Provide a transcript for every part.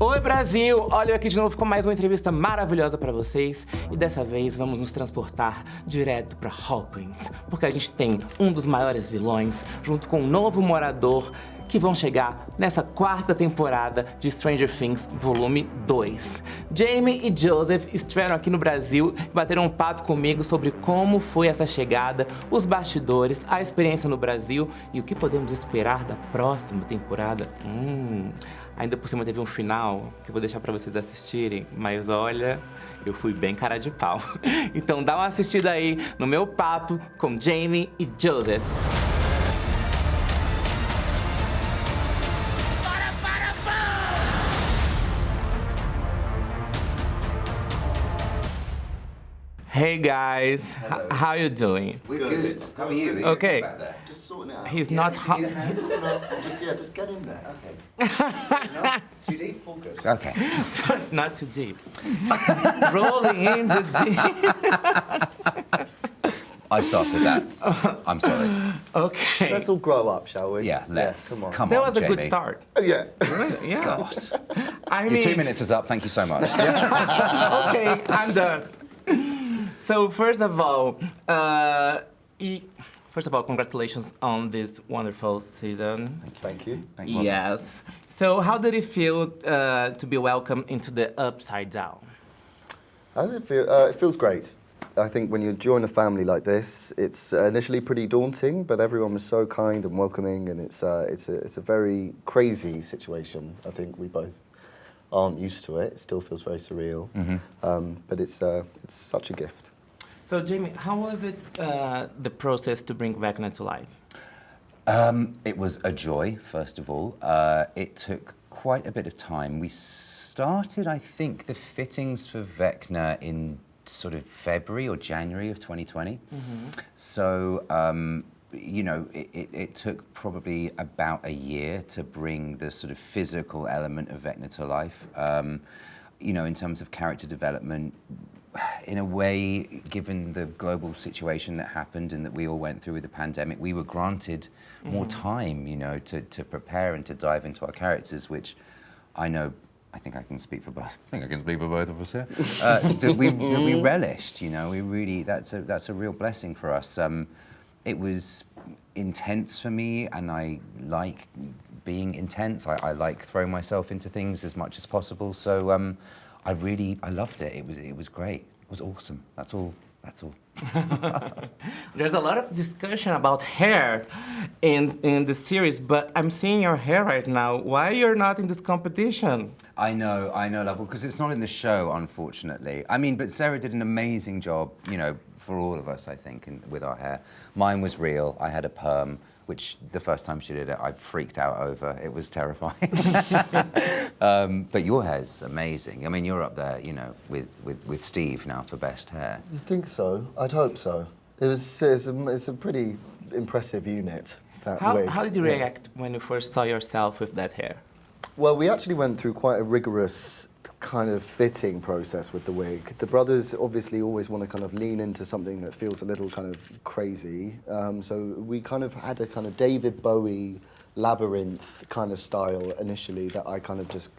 Oi, Brasil! Olha eu aqui de novo com mais uma entrevista maravilhosa pra vocês. E dessa vez vamos nos transportar direto pra Hawkins, porque a gente tem um dos maiores vilões, junto com um novo morador, que vão chegar nessa quarta temporada de Stranger Things Volume 2. Jamie e Joseph estiveram aqui no Brasil e bateram um papo comigo sobre como foi essa chegada, os bastidores, a experiência no Brasil e o que podemos esperar da próxima temporada. Ainda por cima teve um final que eu vou deixar pra vocês assistirem, mas olha, eu fui bem cara de pau. Então dá uma assistida aí no meu papo com Jamie e Joseph. Hey guys, how you doing? We're good. How are you? Okay. Back there? Just sorting it out. He's Yeah, not do you hot. need a hand? Just get in there. Okay. No? Too deep? All good. Okay. Not too deep. Rolling in the deep. I started that. I'm sorry. Okay. Let's all grow up, shall we? Yeah, let's. Come on. Come That on, was a good Jamie. start. Yeah. Yeah. God. I Your mean, 2 minutes is up. Thank you so much. okay, I'm done. So first of all, congratulations on this wonderful season. Thank you. Thank you. Yes. So how did it feel to be welcomed into the Upside Down? How does it feel? It feels great. I think when you join a family like this, it's initially pretty daunting, but everyone was so kind and welcoming, and it's a very crazy situation. I think we both aren't used to it. It still feels very surreal, but it's such a gift. So Jamie, how was it the process to bring Vecna to life? It was a joy, first of all. It took quite a bit of time. We started, I think, the fittings for Vecna in sort of February or January of 2020. So, you know, it took probably about a year to bring the sort of physical element of Vecna to life. You know, in terms of character development, in a way, given the global situation that happened and that we all went through with the pandemic, we were granted more time, you know, to prepare and to dive into our characters, which I know, I think I can speak for both. I think I can speak for both of us here. That we relished, you know. We really, that's a real blessing for us. It was intense for me, and I like being intense. I like throwing myself into things as much as possible. So I loved it. It was great. It was awesome. That's all. There's a lot of discussion about hair in the series, but I'm seeing your hair right now. Why you're not in this competition? I know, Lovell, because it's not in the show, unfortunately. I mean, but Sarah did an amazing job, you know, for all of us, I think, with our hair. Mine was real. I had a perm, which the first time she did it, I freaked out over. It was terrifying. But your hair's amazing. I mean, you're up there, you know, with Steve now for best hair. You think so? I'd hope so. It's a pretty impressive unit. That wig. How did you react when you first saw yourself with that hair? Well, we actually went through quite a rigorous kind of fitting process with the wig. The brothers obviously always want to kind of lean into something that feels a little kind of crazy. So we kind of had a kind of David Bowie labyrinth kind of style initially that I kind of just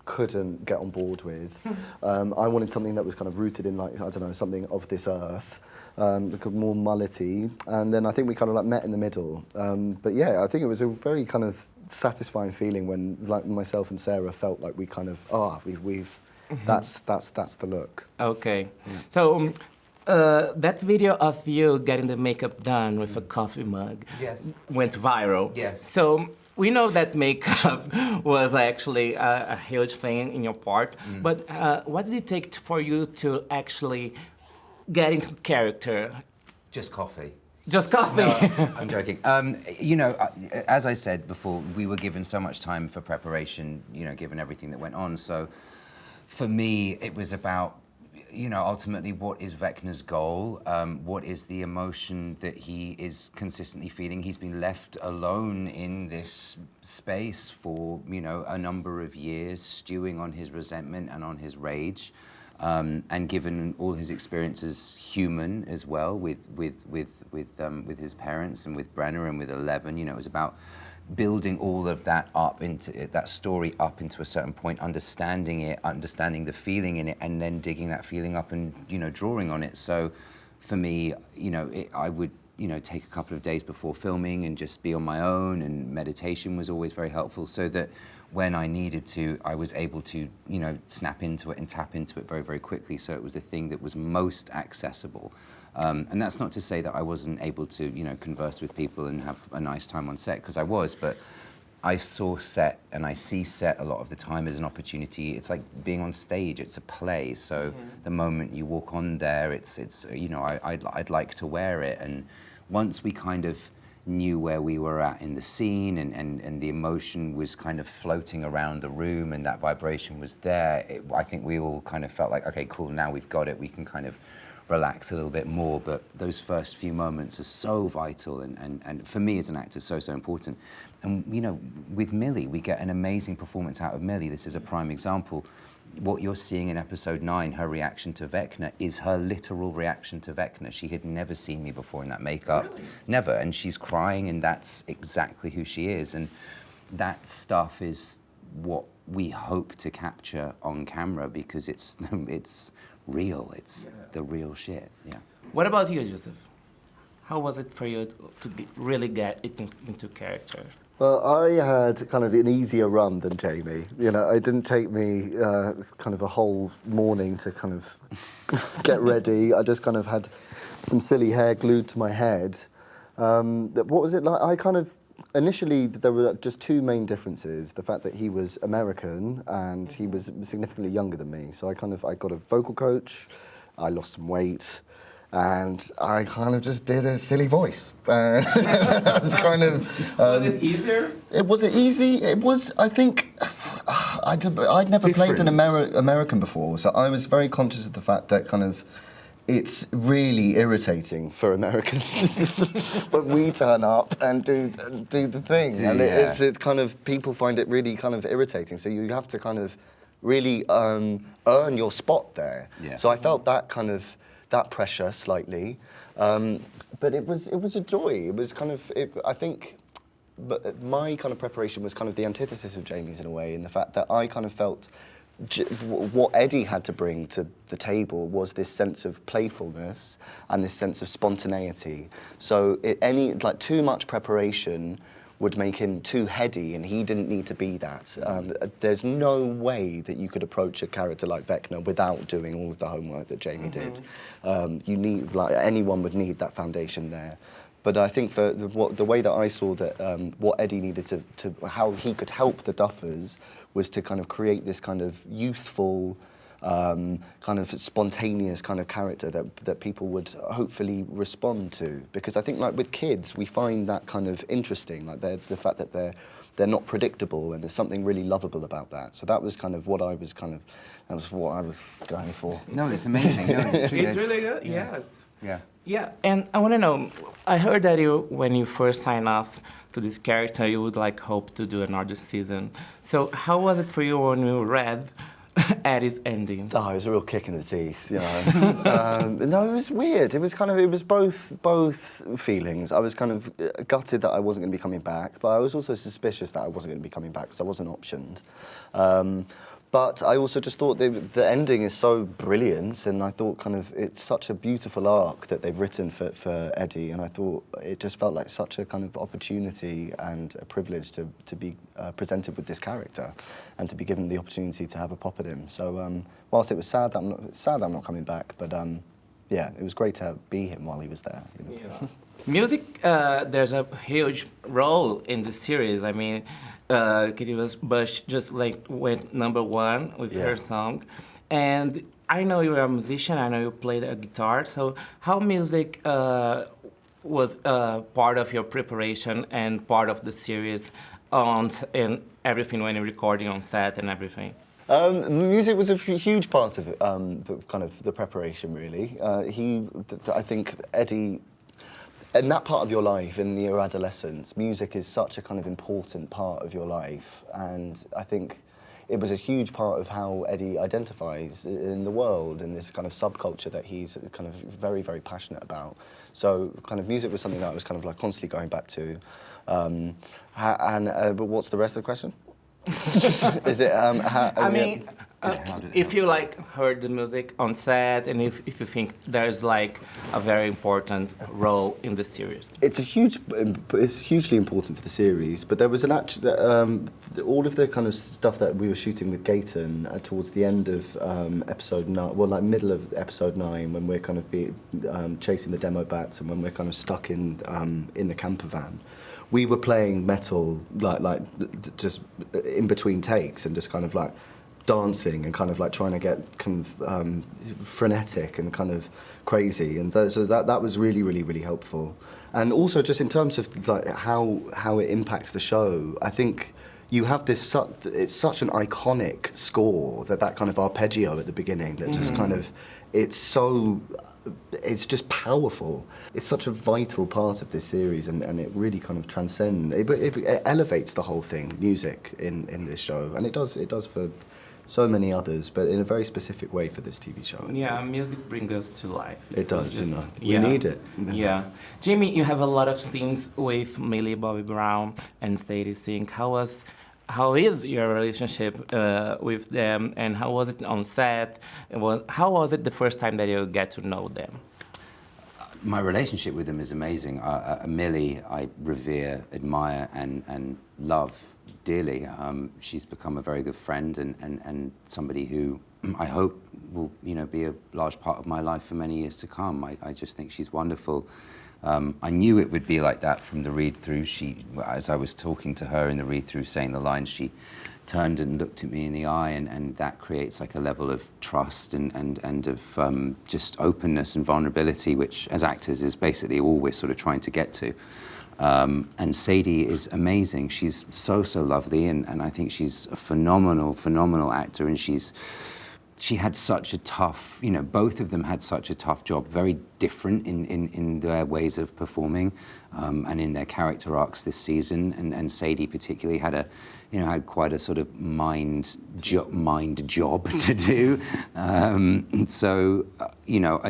couldn't get on board with. I wanted something that was kind of rooted in, like, I don't know, something of this earth. More mullety, and then I think we kind of like met in the middle. But yeah, I think it was a very kind of satisfying feeling when, like, myself and Sarah felt like we kind of that's the look. Okay, so that video of you getting the makeup done with a coffee mug went viral. Yes. So we know that makeup was actually a huge thing in your part, but what did it take for you to actually get into character? Just coffee. Just coffee. No, I'm joking. You know, as I said before, we were given so much time for preparation, you know, given everything that went on. So for me, it was about, you know, ultimately what is Vecna's goal? What is the emotion that he is consistently feeling? He's been left alone in this space for, you know, a number of years, stewing on his resentment and on his rage. And given all his experiences human as well with his parents and with Brenner and with Eleven, you know, it was about building all of that up into that story up into a certain point, understanding it, understanding the feeling in it, and then digging that feeling up and, you know, drawing on it. So for me, you know, I would, you know, take a couple of days before filming and just be on my own, and meditation was always very helpful, so that when I needed to, I was able to, you know, snap into it and tap into it very, very quickly. So it was a thing that was most accessible. And that's not to say that I wasn't able to, you know, converse with people and have a nice time on set, because I was, but I saw set and I see set a lot of the time as an opportunity. It's like being on stage, it's a play. So the moment you walk on there, it's you know, I'd like to wear it. And once we kind of knew where we were at in the scene, and the emotion was kind of floating around the room and that vibration was there, I think we all kind of felt like, okay, cool, now we've got it, we can kind of relax a little bit more. But those first few moments are so vital, and for me as an actor, so important. And you know, with Millie, we get an amazing performance out of Millie. This is a prime example. What you're seeing in episode 9, her reaction to Vecna, is her literal reaction to Vecna. She had never seen me before in that makeup. Really? Never. And she's crying, and that's exactly who she is. And that stuff is what we hope to capture on camera, because it's real. It's the real shit. Yeah. What about you, Joseph? How was it for you to really get into character? Well, I had kind of an easier run than Jamie. You know, it didn't take me kind of a whole morning to kind of get ready. I just kind of had some silly hair glued to my head. What was it like? I kind of, initially, there were just two main differences. The fact that he was American and he was significantly younger than me. So I got a vocal coach, I lost some weight, and I kind of just did a silly voice. It was kind of... was it easier? Was it easy? It was, I think... I'd never played an American before, so I was very conscious of the fact that kind of it's really irritating for Americans when we turn up and do the thing. And it kind of, people find it really kind of irritating, so you have to kind of really earn your spot there. Yeah. So I felt that kind of, that pressure slightly, but it was a joy. It was kind of, I think, but my kind of preparation was kind of the antithesis of Jamie's in a way, in the fact that I kind of felt what Eddie had to bring to the table was this sense of playfulness and this sense of spontaneity. So too much preparation would make him too heady, and he didn't need to be that. There's no way that you could approach a character like Vecna without doing all of the homework that Jamie did. You need, like, anyone would need that foundation there. But I think for the way that I saw that what Eddie needed to how he could help the Duffers was to kind of create this kind of youthful, kind of spontaneous kind of character that people would hopefully respond to. Because I think, like, with kids, we find that kind of interesting, like the fact that they're not predictable, and there's something really lovable about that. So that was kind of what I was going for. No, it's amazing. No, it's true. It's really good, yeah. Yeah. Yeah, and I want to know, I heard that when you first signed off to this character, you would like hope to do another season. So how was it for you when you read Eddie's ending? Oh, it was a real kick in the teeth, you know. No, it was weird. It was both feelings. I was kind of gutted that I wasn't going to be coming back, but I was also suspicious that I wasn't going to be coming back because I wasn't optioned. But I also just thought the ending is so brilliant, and I thought kind of it's such a beautiful arc that they've written for Eddie, and I thought it just felt like such a kind of opportunity and a privilege to be presented with this character and to be given the opportunity to have a pop at him. So whilst it was sad that I'm not coming back, but yeah, it was great to be him while he was there. You know? Yeah. Music, there's a huge role in the series. I mean, Katie Bush just like went #1 with her song, and I know you're a musician. I know you play the guitar. So how music was part of your preparation and part of the series, and everything when you're recording on set and everything? Music was a huge part of it, kind of the preparation, really. I think Eddie, in that part of your life, in your adolescence, music is such a kind of important part of your life, and I think it was a huge part of how Eddie identifies in the world, and this kind of subculture that he's kind of very, very passionate about. So kind of music was something that I was kind of like constantly going back to. But what's the rest of the question? Is it? I mean, if you like heard the music on set, and if you think there's like a very important role in the series. It's hugely important for the series. But there was an all of the kind of stuff that we were shooting with Gaten towards the end of episode 9, well, like middle of episode 9, when we're kind of chasing the demo bats and when we're kind of stuck in the camper van. We were playing metal like just in between takes and just kind of like dancing and kind of like trying to get kind of frenetic and kind of crazy, and so that was really, really, really helpful. And also just in terms of like how it impacts the show, I think you have this it's such an iconic score, that kind of arpeggio at the beginning that just kind of it's just powerful. It's such a vital part of this series, and it really kind of transcends. It elevates the whole thing, music in this show, and it does for so many others, but in a very specific way for this TV show. Yeah, music brings us to life. It does, just, We need it. Yeah. Jamie, you have a lot of scenes with Millie Bobby Brown and Sadie Sink. How is your relationship with them, and how was it on set? How was it the first time that you get to know them? My relationship with them is amazing. Millie, I revere, admire, and love dearly. She's become a very good friend and somebody who I hope will, be a large part of my life for many years to come. I just think she's wonderful. I knew it would be like that from the read-through. As I was talking to her in the read-through, saying the lines, she turned and looked at me in the eye, and that creates like a level of trust and of just openness and vulnerability, which as actors is basically all we're sort of trying to get to. And Sadie is amazing. She's so lovely, and I think she's a phenomenal actor, and she had such a tough, both of them had such a tough job, very different in their ways of performing and in their character arcs this season. And Sadie particularly had had quite a sort of mind job to do.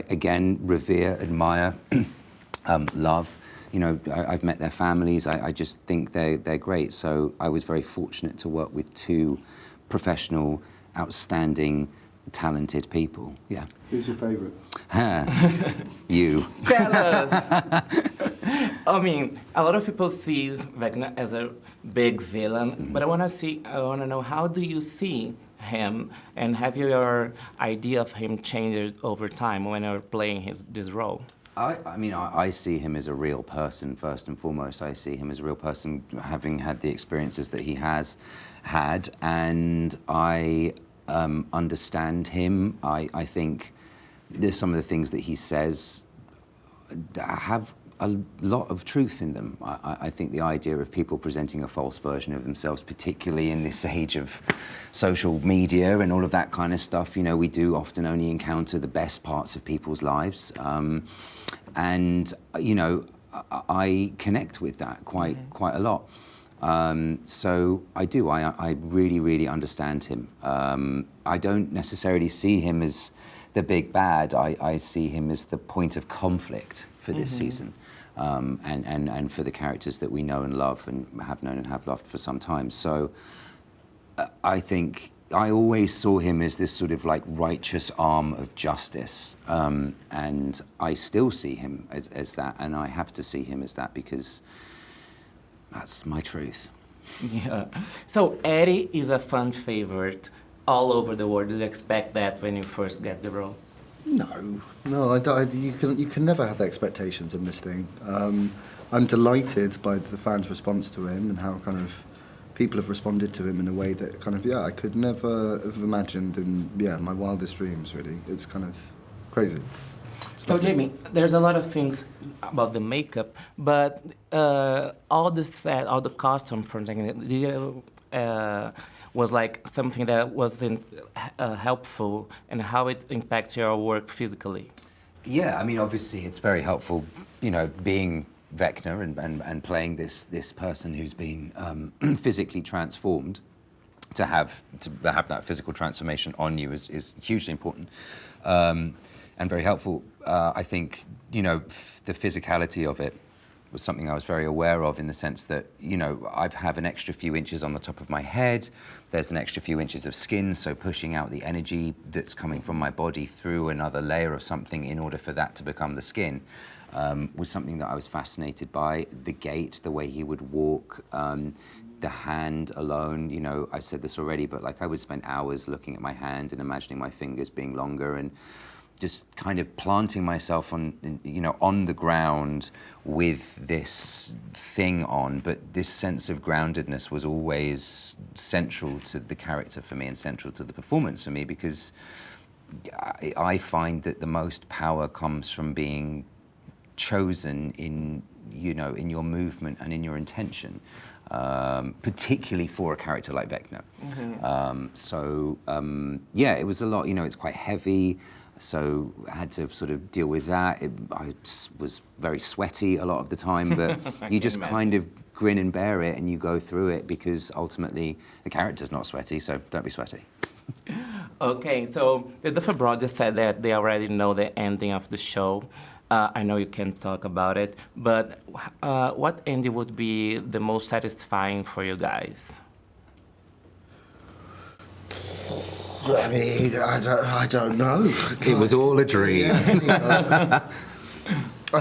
Again, revere, admire, love. I've met their families. I just think they're great. So I was very fortunate to work with two professional, outstanding, talented people. Yeah. Who's your favourite? You. Tell us. I mean, a lot of people see Vecna as a big villain, but I want to know, how do you see him, and have your idea of him changed over time when you're playing this role? I see him as a real person, first and foremost. I see him as a real person, having had the experiences that he has had, and I understand him. I think there's some of the things that he says have a lot of truth in them. I think the idea of people presenting a false version of themselves, particularly in this age of social media and all of that kind of stuff, we do often only encounter the best parts of people's lives. I connect with that quite a lot. So I do. I really understand him. I don't necessarily see him as the big bad. I see him as the point of conflict for this season, and for the characters that we know and love and have known and have loved for some time. So I think I always saw him as this sort of like righteous arm of justice, and I still see him as that, and I have to see him as that because that's my truth. Yeah. So Eddie is a fan favorite all over the world. Did you expect that when you first get the role? No, you can never have the expectations in this thing. I'm delighted by the fans' response to him and how kind of people have responded to him in a way that kind of, I could never have imagined in, my wildest dreams, really. It's kind of crazy. So Jamie, there's a lot of things about the makeup, but all the set, all the costume for was like something that wasn't helpful, and how it impacts your work physically. Yeah, I mean, obviously it's very helpful, being Vecna and playing this person who's been physically transformed. To have that physical transformation on you is hugely important. And very helpful. I think, the physicality of it was something I was very aware of, in the sense that, you know, I have an extra few inches on the top of my head, there's an extra few inches of skin, so pushing out the energy that's coming from my body through another layer of something in order for that to become the skin, was something that I was fascinated by. The gait, the way he would walk, the hand alone, you know, I've said this already, but like I would spend hours looking at my hand and imagining my fingers being longer, and just kind of planting myself on, you know, on the ground with this thing on. But this sense of groundedness was always central to the character for me and central to the performance for me, because I find that the most power comes from being chosen in, you know, in your movement and in your intention, particularly for a character like Vecna. Yeah, it was a lot, you know, it's quite heavy. So I had to sort of deal with that. I was very sweaty a lot of the time, but you just kind of grin and bear it, and you go through it, because ultimately the character's not sweaty, so don't be sweaty. Okay, so the Duffer Brothers just said that they already know the ending of the show. I know you can't talk about it, but what ending would be the most satisfying for you guys? I mean, I don't know. It was all a dream. I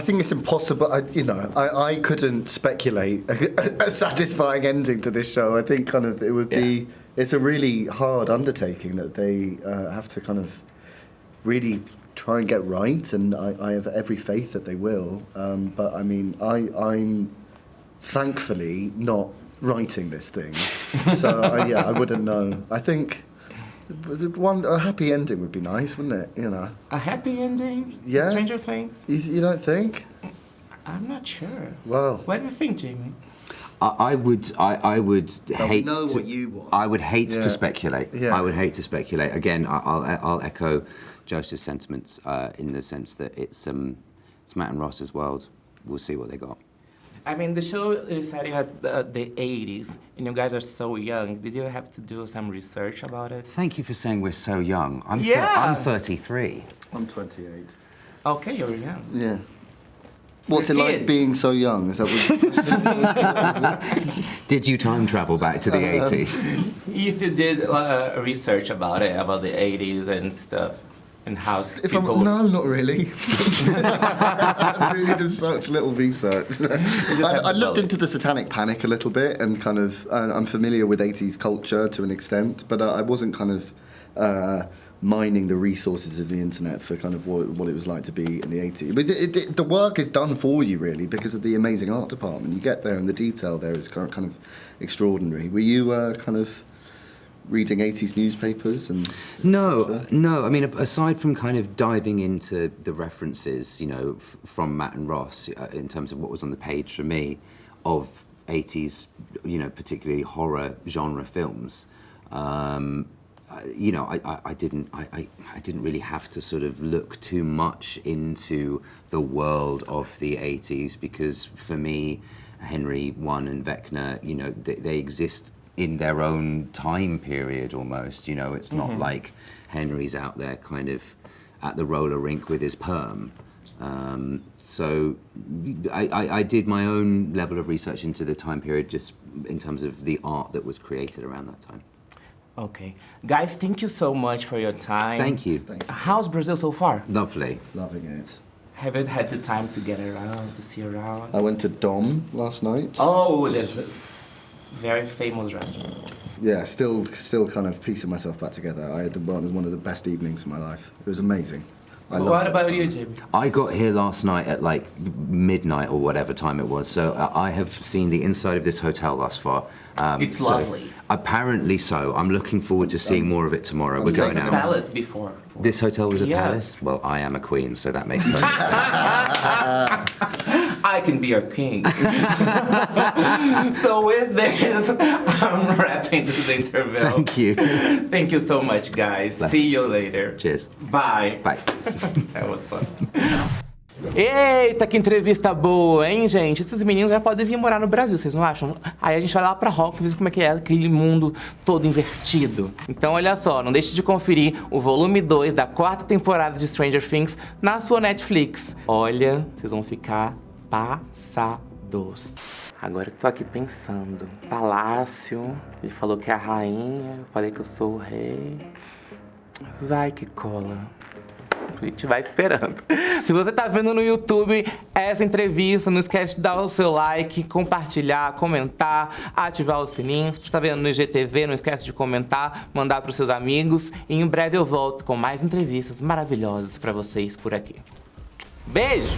think it's impossible. I couldn't speculate a satisfying ending to this show. I think kind of it would be. It's a really hard undertaking that they have to kind of really try and get right, and I have every faith that they will. But I mean, I'm thankfully not writing this thing, so I wouldn't know. I think. A happy ending would be nice, wouldn't it? You know, a happy ending? Yeah. Stranger Things? You don't think? I'm not sure. Well, what do you think, Jamie? I would hate. Know to, what you want. I would hate to speculate. Yeah. I would hate to speculate. Again, I'll echo Joseph's sentiments in the sense that it's Matt and Ross's world. We'll see what they got. I mean, the show is setting at the 80s, and you guys are so young. Did you have to do some research about it? Thank you for saying we're so young. I'm 33. I'm 28. Okay, you're young. Yeah. What's it You're like kids. being so young? Is that what? Did you time travel back to the 80s? If you did research about it, about the 80s and stuff, and how people... No, not really. I really did such little research. I looked into the Satanic Panic a little bit, and kind of I'm familiar with 80s culture to an extent, but I wasn't kind of mining the resources of the internet for kind of what it was like to be in the 80s. But the work is done for you, really, because of the amazing art department. You get there, and the detail there is kind of extraordinary. Were you kind of reading 80s newspapers and No. I mean, aside from kind of diving into the references, you know, from Matt and Ross, in terms of what was on the page for me of 80s, you know, particularly horror genre films, you know, I didn't really have to sort of look too much into the world of the 80s, because for me, Henry I and Vecna, you know, they exist in their own time period almost, you know. It's not like Henry's out there kind of at the roller rink with his perm. So I did my own level of research into the time period, just in terms of the art that was created around that time. Okay. Guys, thank you so much for your time. Thank you. How's Brazil so far? Lovely. loving it. Have you had the time to get around, to see around? I went to Dom last night. Oh, there's a very famous restaurant. Yeah, still kind of piecing myself back together. I had one of the best evenings of my life. It was amazing. What about you, Jim? I got here last night at like midnight or whatever time it was, so I have seen the inside of this hotel thus far. It's lovely. Apparently so. I'm looking forward to seeing more of it tomorrow. We're It was going a out. palace before. This hotel was a Yes. palace? Well, I am a queen, so that makes perfect sense. I can be your king. So with this, I'm wrapping this interview. Thank you. Thank you so much, guys. Bless. See you later. Cheers. Bye. Bye. That was fun. Eita, que entrevista boa, hein, gente? Esses meninos já podem vir morar no Brasil, vocês não acham? Aí a gente vai lá pra Hawkins, ver como é aquele mundo todo invertido. Então, olha só, não deixe de conferir o volume 2 da 4ª temporada de Stranger Things na sua Netflix. Olha, vocês vão ficar passados. babados. Agora eu tô aqui pensando. Palácio, ele falou que é a rainha, eu falei que eu sou o rei. Vai que cola. A gente vai esperando. Se você tá vendo no YouTube essa entrevista, não esquece de dar o seu like, compartilhar, comentar, ativar os sininhos. Se você tá vendo no IGTV, não esquece de comentar, mandar pros seus amigos. E em breve eu volto com mais entrevistas maravilhosas pra vocês por aqui. Beijo!